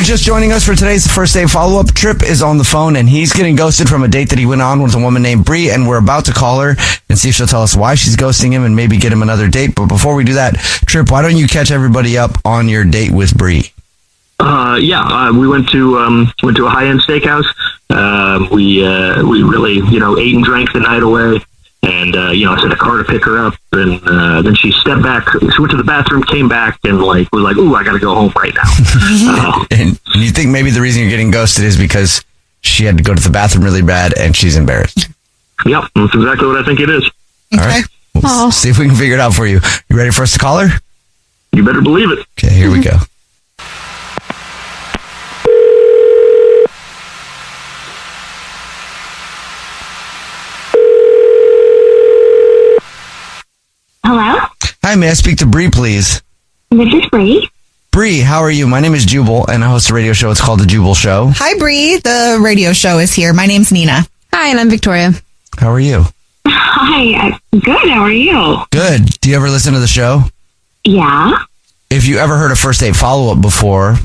you're just joining us for today's first date follow-up, Trip is on the phone, and he's getting ghosted from a date that he went on with a woman named Bree, and we're about to call her and see if she'll tell us why she's ghosting him and maybe get him another date. But before we do that, Trip, why don't you catch everybody up on your date with Bree? We went to a high-end steakhouse. We really, ate and drank the night away. And, I sent a car to pick her up, and then she stepped back. She went to the bathroom, came back, and was like, ooh, I got to go home right now. And you think maybe the reason you're getting ghosted is because she had to go to the bathroom really bad, and she's embarrassed. Yep, that's exactly what I think it is. All right. We'll see if we can figure it out for you. You ready for us to call her? You better believe it. Okay, here we go. Hello? Hi, may I speak to Bree, please? This is Bree. Bree, how are you? My name is Jubal, and I host a radio show. It's called The Jubal Show. Hi, Bree. The radio show is here. My name's Nina. Hi, and I'm Victoria. How are you? Hi. Good. How are you? Good. Do you ever listen to the show? Yeah. If you ever heard a first date follow-up before,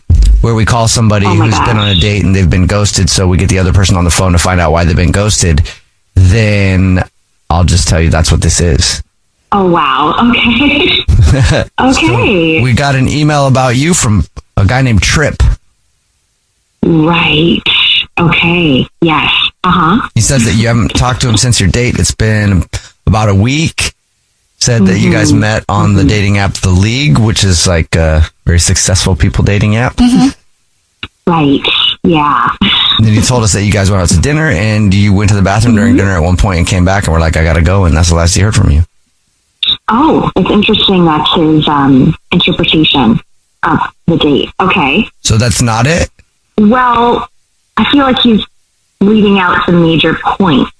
where we call somebody who's been on a date and they've been ghosted, so we get the other person on the phone to find out why they've been ghosted, then I'll just tell you that's what this is. Oh, wow. Okay. Okay. So we got an email about you from a guy named Trip. Right. Okay. Yes. Uh-huh. He says that you haven't talked to him since your date. It's been about a week. Said that you guys met on the dating app The League, which is like a very successful people dating app. Right. Yeah. And then he told us that you guys went out to dinner and you went to the bathroom during dinner at one point and came back and were like, I gotta go, and that's the last he heard from you. Oh, it's interesting. That's his interpretation of the date. Okay. So that's not it? Well, I feel like he's leaving out some major points.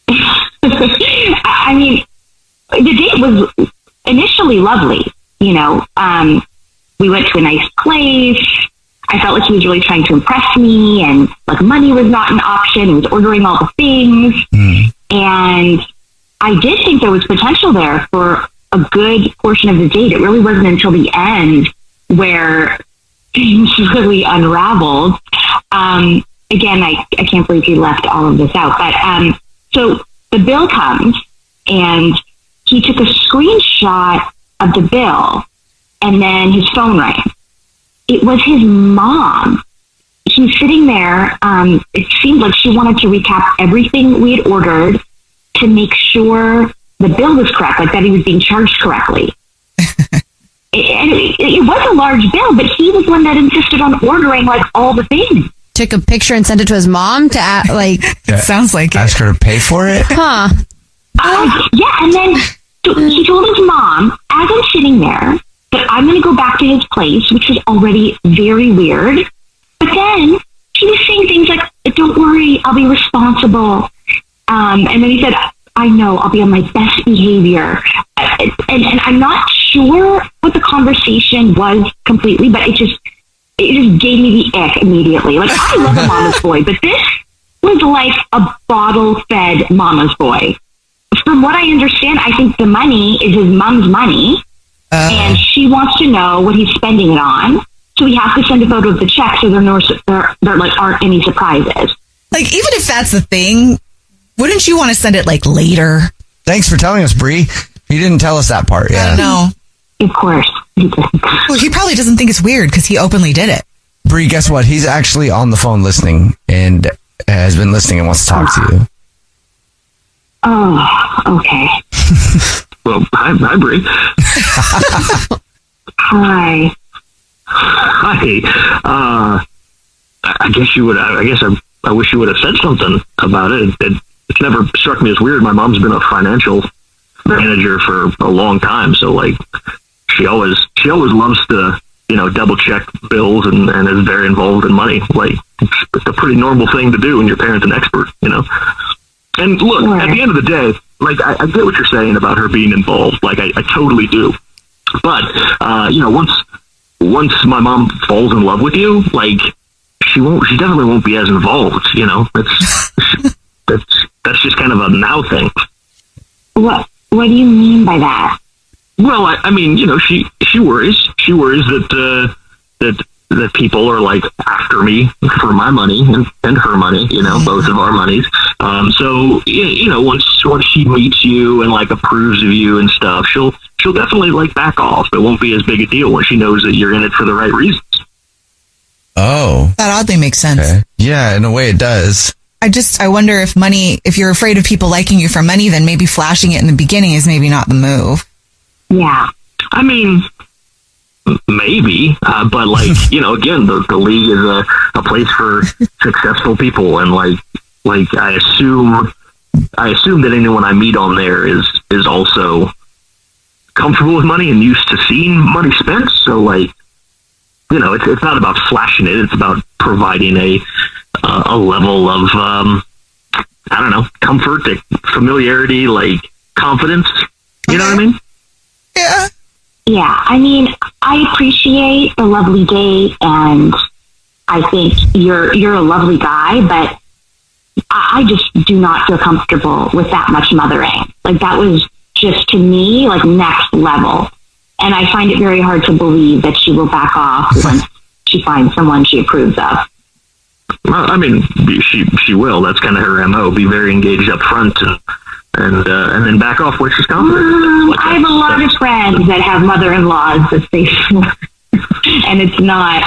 I mean, the date was initially lovely. We went to a nice place. I felt like he was really trying to impress me, and like money was not an option. He was ordering all the things. And I did think there was potential there for a good portion of the date. It really wasn't until the end where things really unraveled. Again, I can't believe he left all of this out. But so the bill comes, and he took a screenshot of the bill, and then his phone rang. It was his mom. He's sitting there. It seemed like she wanted to recap everything we had ordered to make sure the bill was correct, like that he was being charged correctly. It was a large bill, but he was one that insisted on ordering like all the things. Took a picture and sent it to his mom to Sounds like ask her to pay for it? Huh. Yeah, and then he told his mom, as I'm sitting there, that I'm going to go back to his place, which was already very weird. But then he was saying things like, don't worry, I'll be responsible. And then he said, I know, I'll be on my best behavior. And I'm not sure what the conversation was completely, but it just gave me the ick immediately. Like, I love a mama's boy, but this was like a bottle-fed mama's boy. From what I understand, I think the money is his mom's money, and she wants to know what he's spending it on. So we have to send a photo of the check so there like aren't any surprises. Like, even if that's the thing, wouldn't you want to send it like later? Thanks for telling us, Bree. He didn't tell us that part. Yeah. I don't know. Of course. Well, he probably doesn't think it's weird because he openly did it. Bree, guess what? He's actually on the phone listening and has been listening and wants to talk to you. Oh, okay. Well, hi, Bree. Hi. Hi. I guess you would. I wish you would have said something about it. It's never struck me as weird. My mom's been a financial manager for a long time, so like she always loves to double check bills and is very involved in money. Like it's a pretty normal thing to do when your parent's an expert, And look, at the end of the day, like I get what you're saying about her being involved. Like I totally do. But once my mom falls in love with you, like she definitely won't be as involved. That's just kind of a now thing. What do you mean by that? Well, I mean, she worries. She worries that that people are like after me for my money and her money, both of our monies. So once she meets you and like approves of you and stuff, she'll definitely like back off. It won't be as big a deal when she knows that you're in it for the right reasons. Oh, That oddly makes sense. okay. Yeah, in a way it does. I wonder if you're afraid of people liking you for money, then maybe flashing it in the beginning is maybe not the move. Yeah. I mean, maybe, but like, again, the league is a place for successful people. And like I assume that anyone I meet on there is also comfortable with money and used to seeing money spent. So like, it's not about flashing it. It's about providing a level of, I don't know, comfort, familiarity, like confidence. You know what I mean? Yeah. Yeah. I mean, I appreciate the lovely date, and I think you're a lovely guy, but I just do not feel comfortable with that much mothering. Like, that was just, to me, like next level. And I find it very hard to believe that she will back off once she finds someone she approves of. Well, I mean, she will. That's kind of her MO. Be very engaged up front and then back off when she's confident. Like I have a lot of friends that have mother-in-laws that they and it's not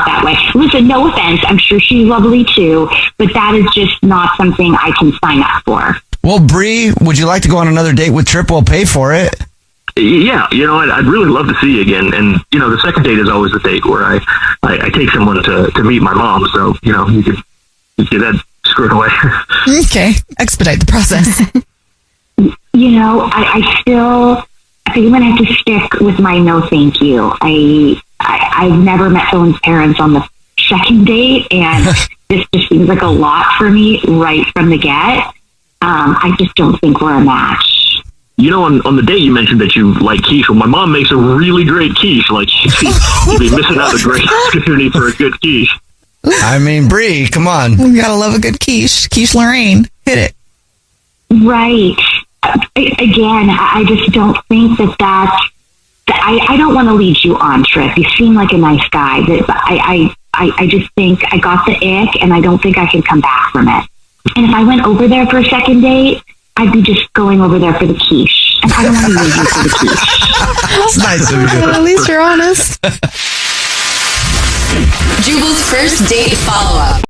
that way. Listen, no offense, I'm sure she's lovely too, but that is just not something I can sign up for. Well, Bree, would you like to go on another date with Trip? We'll pay for it. Yeah, I'd really love to see you again. And, the second date is always the date where I take someone to meet my mom. So, you could get that squared away. Okay. Expedite the process. I think I'm going to have to stick with my no thank you. I've never met someone's parents on the second date, and this just seems like a lot for me right from the get. I just don't think we're a match. On the date you mentioned that you like quiche. Well, my mom makes a really great quiche. Like, you'd be missing out a great opportunity for a good quiche. I mean, Bree, come on. We gotta love a good quiche. Quiche Lorraine. Hit it. Right. Again, I just don't think I don't want to lead you on, Trip. You seem like a nice guy. I just think I got the ick, and I don't think I can come back from it. And if I went over there for a second date, I'd be just going over there for the quiche. And I don't want to use you for the quiche. That's nice of you. At least you're honest. Jubal's first date follow-up.